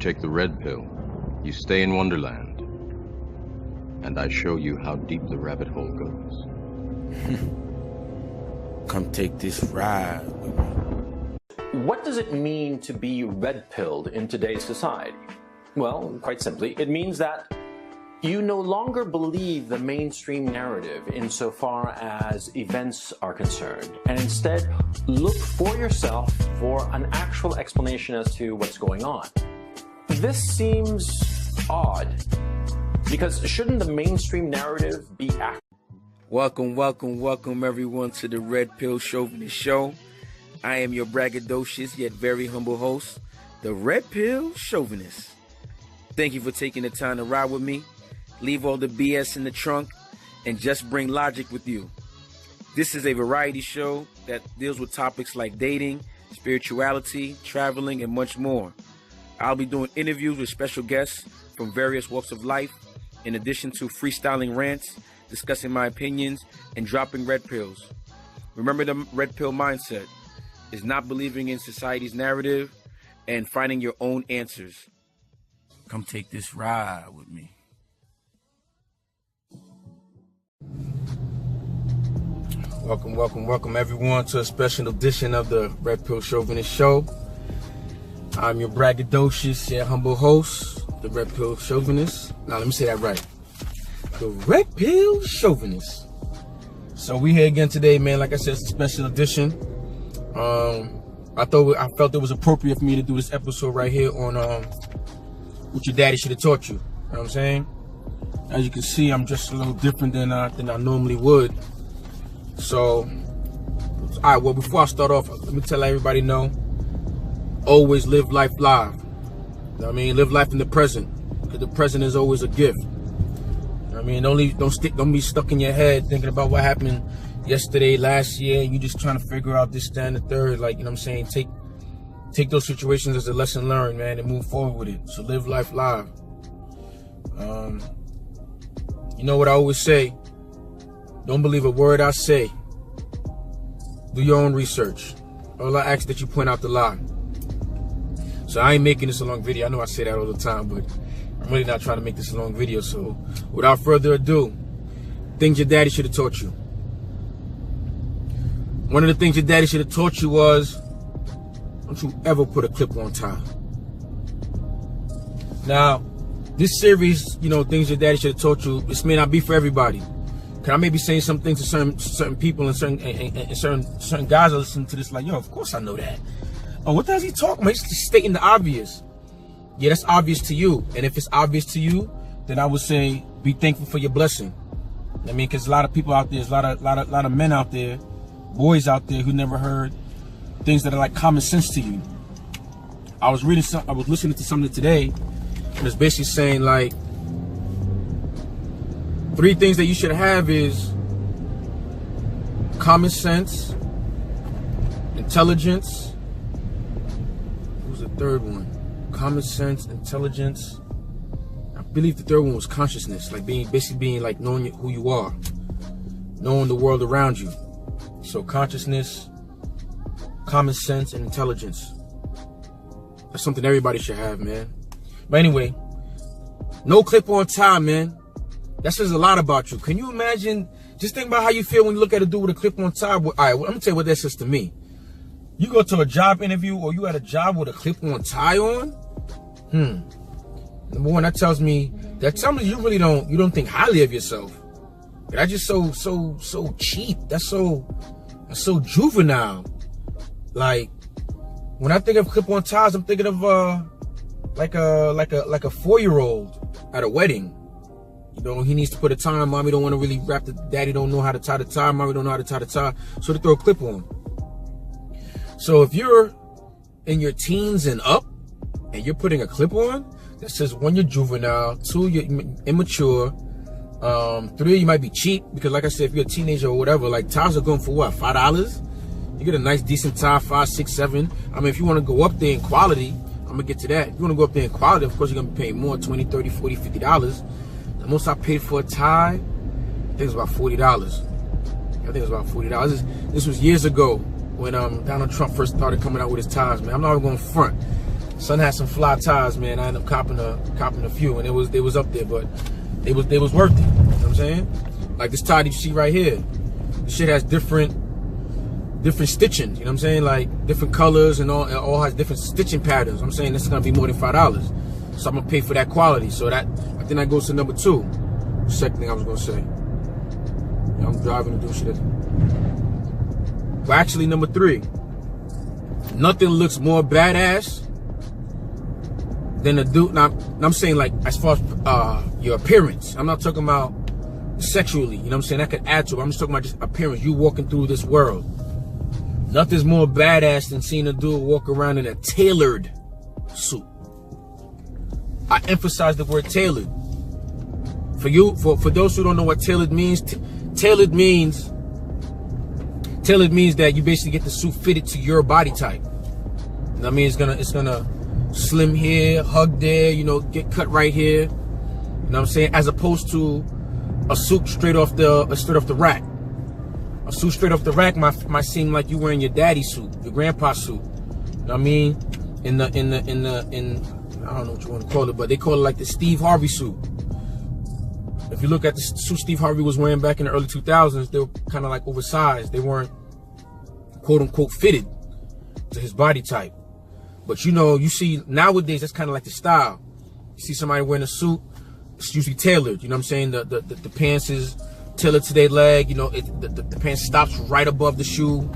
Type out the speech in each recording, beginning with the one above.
take the red pill, you stay in Wonderland, and I show you how deep the rabbit hole goes. Come take this ride with me. What does it mean to be red-pilled in today's society? Well, quite simply, it means that you no longer believe the mainstream narrative insofar as events are concerned, and instead look for yourself for an actual explanation as to what's going on. This seems odd, because shouldn't the mainstream narrative be accurate? Welcome everyone to the Red Pill Chauvinist Show. I am your braggadocious yet very humble host, the Red Pill Chauvinist. Thank you for taking the time to ride with me. Leave all the BS in the trunk and just bring logic with you. This is a variety show that deals with topics like dating, spirituality, traveling, and much more. I'll be doing interviews with special guests from various walks of life, in addition to freestyling rants, discussing my opinions, and dropping red pills. Remember the red pill mindset is not believing in society's narrative and finding your own answers. Come take this ride with me. Welcome everyone to a special edition of the Red Pill Chauvinist Show. I'm your braggadocious yet humble host, the Red Pill Chauvinist. Now let me say that right. The Red Pill Chauvinist. So we here again today, man. Like I said, it's a special edition. I felt it was appropriate for me to do this episode right here on what your daddy should have taught you. You know what I'm saying? As you can see, I'm just a little different than I normally would. So, all right. Well, before I start off, let me tell everybody always live life live. You know what I mean? Live life in the present, because the present is always a gift. You know what I mean? Don't be stuck in your head thinking about what happened yesterday, last year. You just trying to figure out this, that, and the third. Like, you know what I'm saying? Take those situations as a lesson learned, man, and move forward with it. So live life live. You know what I always say? Don't believe a word I say. Do your own research. All I ask is that you point out the lie. So I ain't making this a long video. I know I say that all the time, but I'm really not trying to make this a long video. So without further ado, things your daddy should have taught you. One of the things your daddy should have taught you was, don't you ever put a clip-on tie. Now, this series, things your daddy should have taught you, this may not be for everybody. Cause I may be saying some things to certain people and certain guys are listening to this like, yo, of course I know that. Oh, what the hell is he talking about? He's just stating the obvious. Yeah, that's obvious to you. And if it's obvious to you, then I would say be thankful for your blessing. I mean, because a lot of people out there, there's a lot of men out there, boys out there who never heard things that are like common sense to you. I was listening to something today, and it's basically saying like 3 things that you should have is common sense, intelligence. What was the third one? Common sense, intelligence. I believe the third one was consciousness, like basically being like knowing who you are, knowing the world around you. So consciousness, common sense, and intelligence. That's something everybody should have, man. But anyway, no clip-on tie, man. That says a lot about you. Can you imagine? Just think about how you feel when you look at a dude with a clip-on tie. All right, well, I'm gonna tell you what that says to me. You go to a job interview or you at a job with a clip-on tie on. Number one, that tells me you really don't think highly of yourself. That's just so cheap. That's so juvenile. Like, when I think of clip-on ties, I'm thinking of like a 4-year-old at a wedding. He needs to put a tie. Mommy don't want to really wrap the. Daddy don't know how to tie the tie. Mommy don't know how to tie the tie. So they throw a clip on. So if you're in your teens and up, and you're putting a clip on, that says 1, you're juvenile. 2, you're immature. 3, you might be cheap, because like I said, if you're a teenager or whatever, like ties are going for what, $5? You get a nice decent tie, 5, 6, 7. I mean, if you want to go up there in quality, I'm gonna get to that. If you want to go up there in quality, of course you're gonna be paying more, $20, $30, $40, $50. The most I paid for a tie, I think it was about $40. I think it was about $40. This was years ago when Donald Trump first started coming out with his ties, man. I'm not even going to front. Son had some fly ties, man. I ended up copping a few, and they was up there, but they was worth it. You know what I'm saying? Like this tie you see right here. This shit has different stitching. You know what I'm saying? Like different colors and all has different stitching patterns. I'm saying this is gonna be more than $5, so I'm gonna pay for that quality. So I think that goes to number 2. The second thing I was gonna say. Yeah, I'm driving to do shit. But actually, number 3. Nothing looks more badass than a dude. Now, I'm saying like as far as your appearance. I'm not talking about sexually. You know what I'm saying? That could add to it. I'm just talking about just appearance. You walking through this world. Nothing's more badass than seeing a dude walk around in a tailored suit. I emphasize the word tailored. For those who don't know what tailored means, tailored means that you basically get the suit fitted to your body type. I mean, it's gonna slim here, hug there, you know, get cut right here. You know what I'm saying? As opposed to a suit straight off the rack. A suit straight off the rack might seem like you wearing your daddy's suit, your grandpa's suit. You know what I mean? In I don't know what you want to call it, but they call it like the Steve Harvey suit. If you look at the suit Steve Harvey was wearing back in the early 2000s, they were kind of like oversized. They weren't quote unquote fitted to his body type. But you know, you see nowadays that's kind of like the style. You see somebody wearing a suit, it's usually tailored. You know what I'm saying? The pants is tailored to their leg. You know, the pants stops right above the shoe.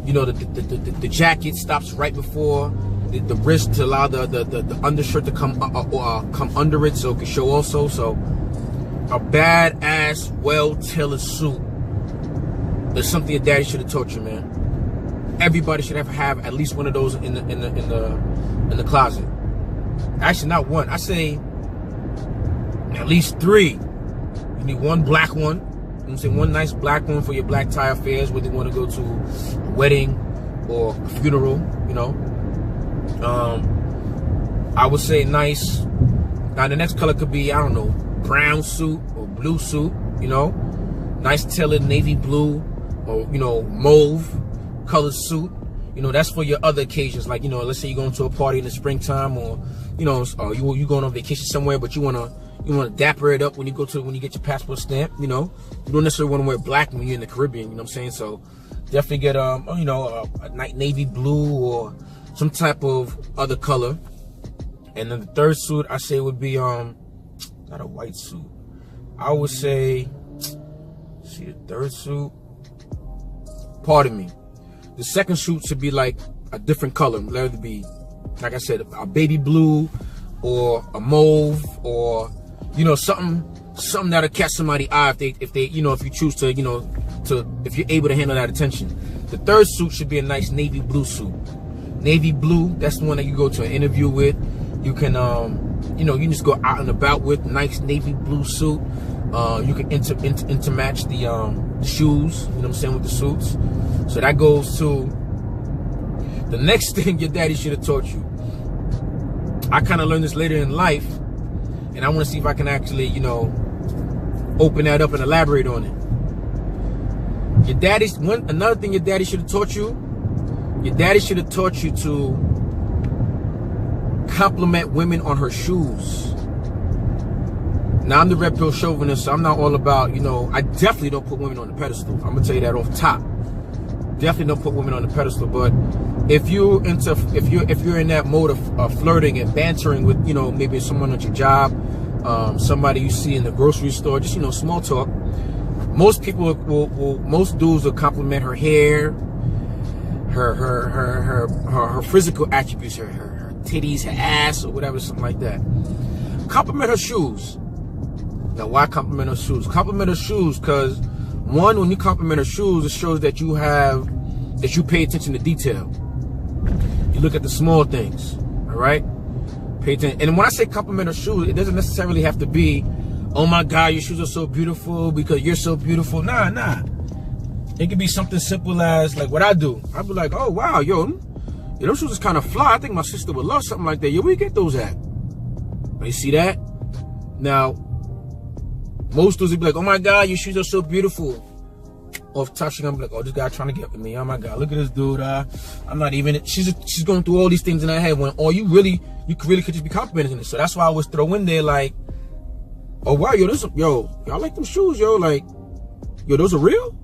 You know, the jacket stops right before the wrist to allow the undershirt to come under it, so it can show also. So a badass, well-tailored suit is something your daddy should have taught you, man. Everybody should have at least one of those in the closet. Actually, not one. I say at least 3. You need one black one. You know what I'm saying? One nice black one for your black tie affairs, whether you want to go to a wedding or a funeral. You know. I would say nice. Now the next color could be, I don't know, brown suit or blue suit. You know, nice tailored navy blue or, you know, mauve colored suit. You know, that's for your other occasions, like, you know, let's say you're going to a party in the springtime, or, you know, you going on vacation somewhere, but you wanna dapper it up when you get your passport stamp. You know, you don't necessarily want to wear black when you're in the Caribbean. You know what I'm saying? So definitely get you know, a navy blue or some type of other color. And then the third suit I say would be not a white suit. I would say, see, the third suit. Pardon me. The second suit should be like a different color. Let it be, like I said, a baby blue or a mauve, or, you know, something that'll catch somebody's eye if they you know, if you choose to, you know, if you're able to handle that attention. The third suit should be a nice navy blue suit. Navy blue, that's the one that you go to an interview with. You can you know, you can just go out and about with nice navy blue suit. You can intermatch the shoes, you know what I'm saying, with the suits. So that goes to the next thing your daddy should have taught you. I kind of learned this later in life, and I want to see if I can actually, you know, open that up and elaborate on it. Another thing your daddy should have taught you. Your daddy should have taught you to compliment women on her shoes. Now, I'm the red pill chauvinist, so I'm not all about, you know, I definitely don't put women on the pedestal. I'm gonna tell you that off top. Definitely don't put women on the pedestal. But if you're in that mode of flirting and bantering with, you know, maybe someone at your job, somebody you see in the grocery store, just, you know, small talk. Most people most dudes will compliment her hair, her physical attributes, her titties, her ass, or whatever, something like that. Compliment her shoes. Now, why compliment her shoes? Compliment her shoes because, one, when you compliment her shoes, it shows that you pay attention to detail. You look at the small things, all right? Pay attention. And when I say compliment her shoes, it doesn't necessarily have to be, oh my God, your shoes are so beautiful because you're so beautiful. Nah. It could be something simple as, like what I do. I'd be like, oh wow, yo, those shoes is kind of fly. I think my sister would love something like that. Yo, where you get those at? You see that? Now, most dudes would be like, oh my God, your shoes are so beautiful. off top, she's gonna be like, oh, this guy trying to get with me. Oh my God, look at this dude. I'm not even. She's going through all these things in her head when all you could just be complimenting it. So that's why I always throw in there like, oh wow, y'all like them shoes, yo, like, yo, those are real.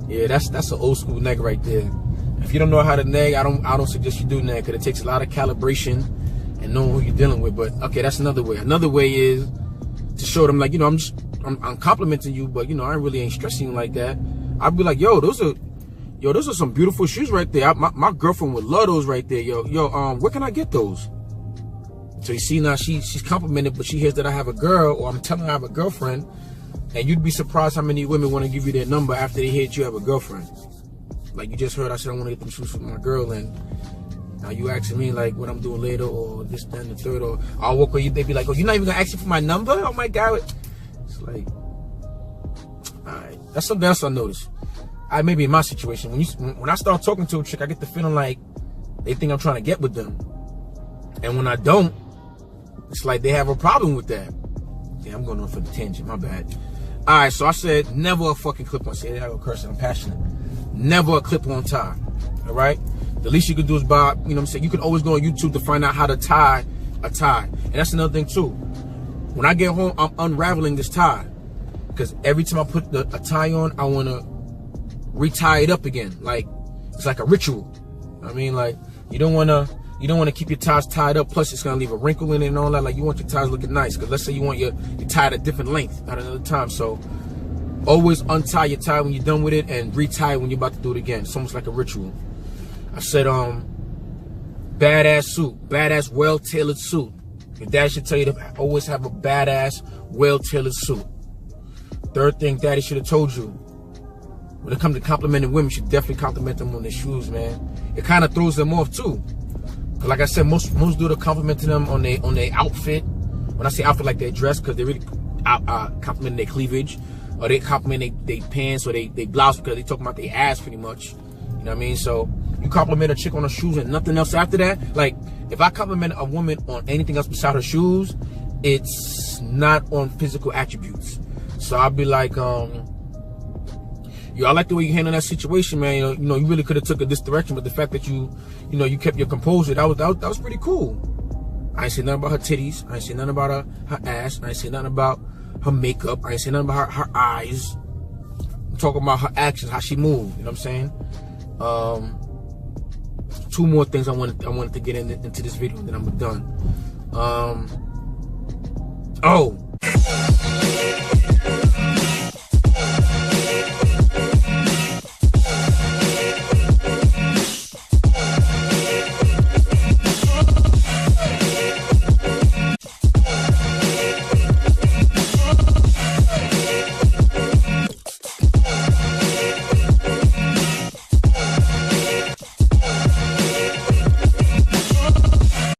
Yeah, that's an old school neg right there. If you don't know how to neg, I don't suggest you do neg, because it takes a lot of calibration and knowing who you're dealing with. But okay, that's another way. Another way is to show them like, you know, I'm complimenting you, but you know, I really ain't stressing you like that. I'd be like, yo, those are some beautiful shoes right there. My girlfriend would love those right there, yo. Where can I get those? So you see, now she's complimented, but she hears that I have a girl, or I'm telling her I have a girlfriend, and you'd be surprised how many women want to give you their number after they hear you have a girlfriend. Like you just heard, I said I want to get them shoes for my girl, and now you asking me like what I'm doing later, or this, then the third, or I'll walk with you. They be like, oh, you're not even gonna ask me for my number? Oh my God. It's like, all right, that's something else I noticed. Maybe in my situation, when I start talking to a chick, I get the feeling like they think I'm trying to get with them, and when I don't, it's like they have a problem with that. Yeah, I'm going on for the tangent, my bad. All right, so I said never a fucking clip-on. Say that, I go cursing, I'm passionate. Never a clip-on tie, all right? The least you can do is buy, you know what I'm saying? You can always go on YouTube to find out how to tie a tie. And that's another thing too. When I get home, I'm unraveling this tie, because every time I put a tie on, I want to retie it up again. Like, it's like a ritual. I mean, like, you don't want to keep your ties tied up, plus it's gonna leave a wrinkle in it and all that. Like, you want your ties looking nice, because let's say you want your tie at a different length at another time. So always untie your tie when you're done with it and retie it when you're about to do it again. It's almost like a ritual. I said, badass suit, badass well-tailored suit. Your dad should tell you to always have a badass well-tailored suit. Third thing daddy should have told you, when it comes to complimenting women, you should definitely compliment them on their shoes, man. It kind of throws them off too. Like I said, most dudes are complimenting them on their outfit. When I say outfit, like their dress, because they really complimenting their cleavage, or they compliment their pants or they blouse, because they talking about their ass pretty much. You know what I mean? So you compliment a chick on her shoes and nothing else after that. Like, if I compliment a woman on anything else besides her shoes, it's not on physical attributes. So I'll be like, yo, I like the way you handle that situation, man. You know, you really could have took it this direction, but the fact that you kept your composure, that was pretty cool. I ain't say nothing about her titties. I ain't say nothing about her ass. I ain't say nothing about her makeup. I ain't say nothing about her eyes. I'm talking about her actions, how she moved. You know what I'm saying? Two more things I wanted to get into this video, and then I'm done. Oh,